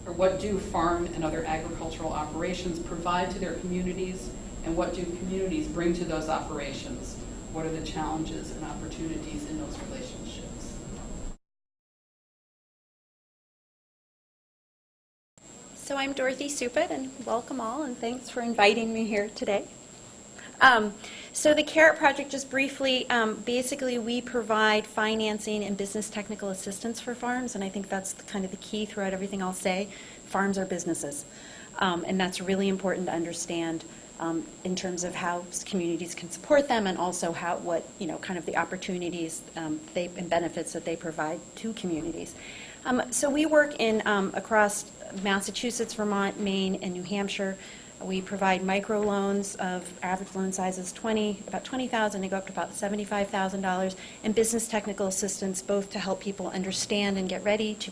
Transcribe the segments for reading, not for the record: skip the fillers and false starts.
What do farm and other agricultural operations provide to their communities, and what do communities bring to those operations? What are the challenges and opportunities in those relationships? So I'm Dorothy Suput, and welcome all, and thanks for inviting me here today. So the CARROT project, just briefly, basically we provide financing and business technical assistance for farms, and I think that's kind of the key throughout everything I'll say. Farms are businesses, and that's really important to understand in terms of how communities can support them, and also what kind of the opportunities and benefits that they provide to communities. So we work in across Massachusetts, Vermont, Maine, and New Hampshire. We provide microloans of average loan sizes about $20,000 to go up to about $75,000, and business technical assistance, both to help people understand and get ready to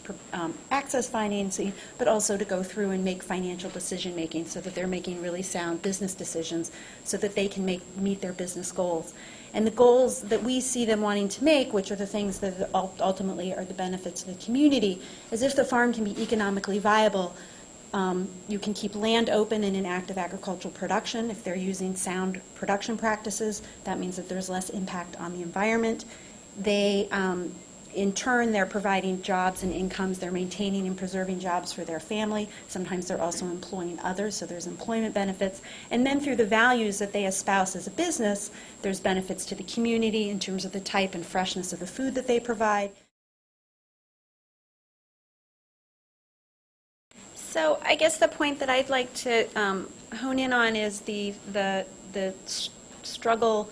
access financing, but also to go through and make financial decision making so that they're making really sound business decisions so that they can meet their business goals. And the goals that we see them wanting to make, which are the things that ultimately are the benefits of the community, is if the farm can be economically viable, you can keep land open and in active agricultural production. If they're using sound production practices, that means that there's less impact on the environment. They, in turn, they're providing jobs and incomes. They're maintaining and preserving jobs for their family. Sometimes they're also employing others, so there's employment benefits. And then through the values that they espouse as a business, there's benefits to the community in terms of the type and freshness of the food that they provide. So I guess the point that I'd like to hone in on is the struggle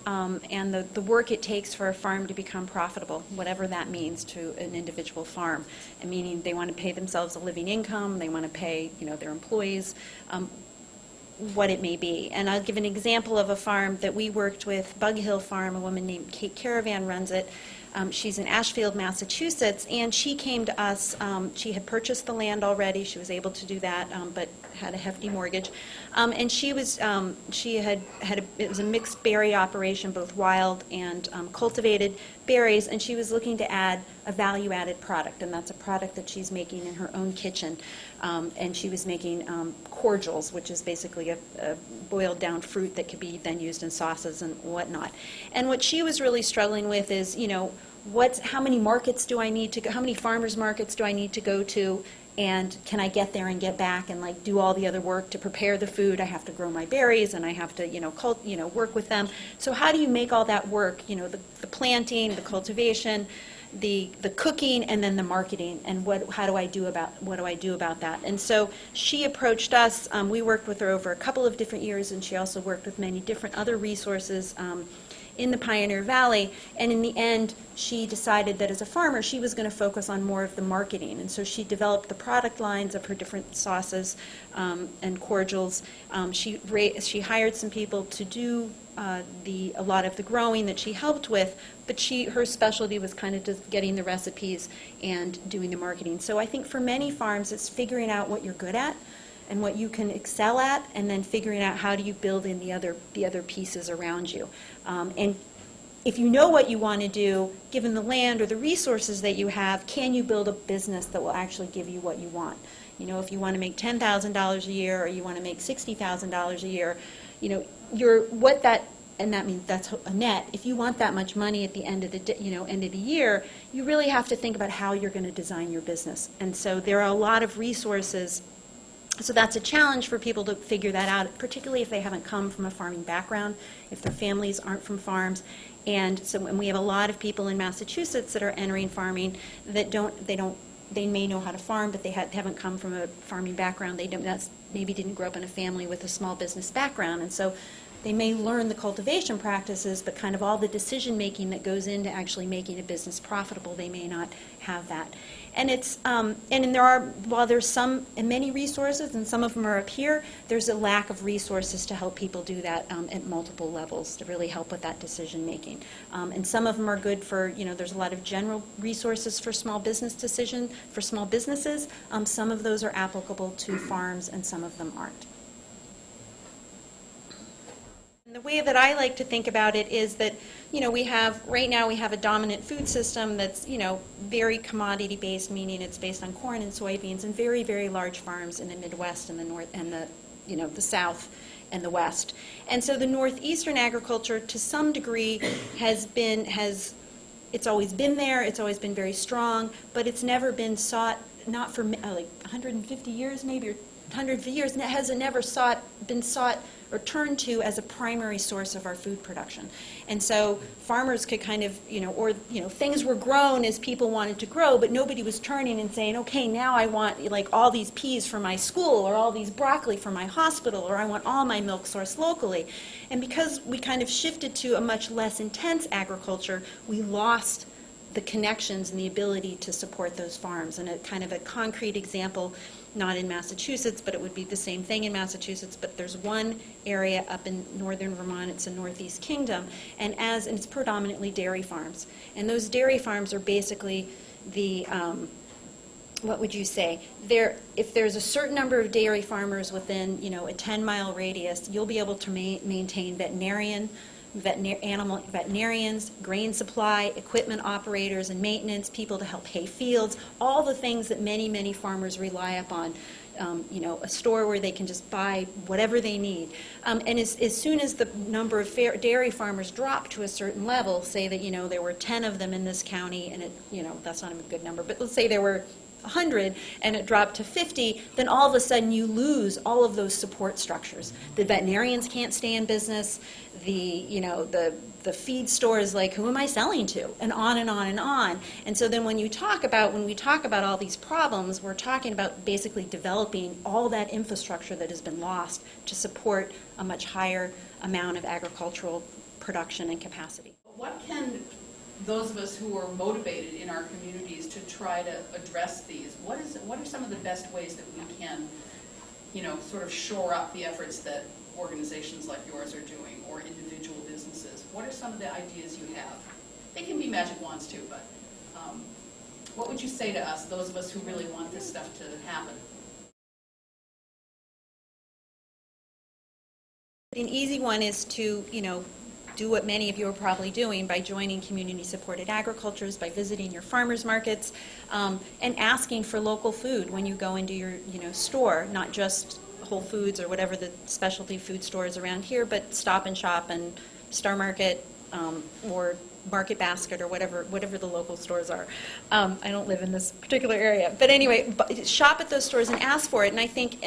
and the work it takes for a farm to become profitable, whatever that means to an individual farm. And meaning they want to pay themselves a living income, they want to pay their employees, what it may be. And I'll give an example of a farm that we worked with, Bug Hill Farm. A woman named Kate Caravan runs it. She's in Ashfield, Massachusetts, and she came to us. She had purchased the land already. She was able to do that, but had a hefty mortgage. And it was a mixed berry operation, both wild and cultivated berries, and she was looking to add a value-added product, and that's a product that she's making in her own kitchen. And she was making cordials, which is basically a boiled down fruit that could be then used in sauces and whatnot. And what she was really struggling with is, how many markets do I need to go, how many farmers markets do I need to go to, and can I get there and get back and do all the other work to prepare the food? I have to grow my berries, and I have to work with them. So how do you make all that work? The planting, the cultivation, the cooking, and then the marketing, and what do I do about that? And so she approached us. We worked with her over a couple of different years, and she also worked with many different other resources in the Pioneer Valley, and in the end she decided that as a farmer she was going to focus on more of the marketing, and so she developed the product lines of her different sauces and cordials. She hired some people to do a lot of the growing that she helped with, but her specialty was kind of just getting the recipes and doing the marketing. So I think for many farms it's figuring out what you're good at and what you can excel at, and then figuring out how do you build in the other pieces around you. And if you know what you want to do, given the land or the resources that you have, can you build a business that will actually give you what you want? If you want to make $10,000 a year, or you want to make $60,000 a year, and that means that's a net. If you want that much money at the end of the year, you really have to think about how you're going to design your business. And so there are a lot of resources. So that's a challenge for people to figure that out, particularly if they haven't come from a farming background, if their families aren't from farms. And we have a lot of people in Massachusetts that are entering farming that they may know how to farm, but they haven't come from a farming background. Maybe didn't grow up in a family with a small business background, and so they may learn the cultivation practices, but kind of all the decision making that goes into actually making a business profitable, they may not have that. And while there's many resources, and some of them are up here, there's a lack of resources to help people do that at multiple levels to really help with that decision making. And some of them are good for, there's a lot of general resources for small businesses. Some of those are applicable to farms, and some of them aren't. The way that I like to think about it is that, right now we have a dominant food system that's, very commodity-based, meaning it's based on corn and soybeans, and very, very large farms in the Midwest and the North and the South and the West. And so the Northeastern agriculture, to some degree, it's always been there, it's always been very strong, but it's never been sought, not for like 150 years maybe, or hundreds of years, and it hasn't never been sought or turned to as a primary source of our food production. And so farmers could kind of, things were grown as people wanted to grow, but nobody was turning and saying, okay, now I want like all these peas for my school, or all these broccoli for my hospital, or I want all my milk sourced locally. And because we kind of shifted to a much less intense agriculture, we lost the connections and the ability to support those farms. And a kind of a concrete example, not in Massachusetts, but it would be the same thing in Massachusetts, but there's one area up in northern Vermont, it's a Northeast Kingdom, and it's predominantly dairy farms. And those dairy farms are basically the, what would you say, if there's a certain number of dairy farmers within, a 10-mile radius, you'll be able to maintain veterinarians, grain supply, equipment operators and maintenance, people to help hay fields, all the things that many, many farmers rely upon. A store where they can just buy whatever they need. And as soon as the number of dairy farmers drop to a certain level, say that, there were 10 of them in this county, and that's not a good number, but let's say there were 100 and it dropped to 50, then all of a sudden you lose all of those support structures. The veterinarians can't stay in business, the feed stores, like, who am I selling to? And on and on and on. And so then when we talk about all these problems, we're talking about basically developing all that infrastructure that has been lost to support a much higher amount of agricultural production and capacity. What can those of us who are motivated in our communities to try to address these, what are some of the best ways that we can, sort of shore up the efforts that organizations like yours are doing, or individual businesses? What are some of the ideas you have? They can be magic wands too, but what would you say to us, those of us who really want this stuff to happen? An easy one is to, do what many of you are probably doing by joining community-supported agricultures, by visiting your farmers markets, and asking for local food when you go into your store, not just Whole Foods or whatever the specialty food stores around here, but Stop and Shop and Star Market or Market Basket or whatever the local stores are. I don't live in this particular area. But anyway, shop at those stores and ask for it. And I think,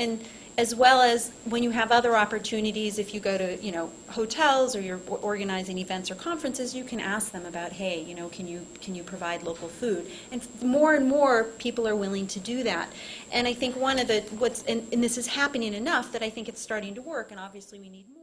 as well as when you have other opportunities, if you go to hotels, or you're organizing events or conferences, you can ask them about, hey, can you provide local food? And more people are willing to do that. And I think one of and this is happening enough that I think it's starting to work, and obviously we need more.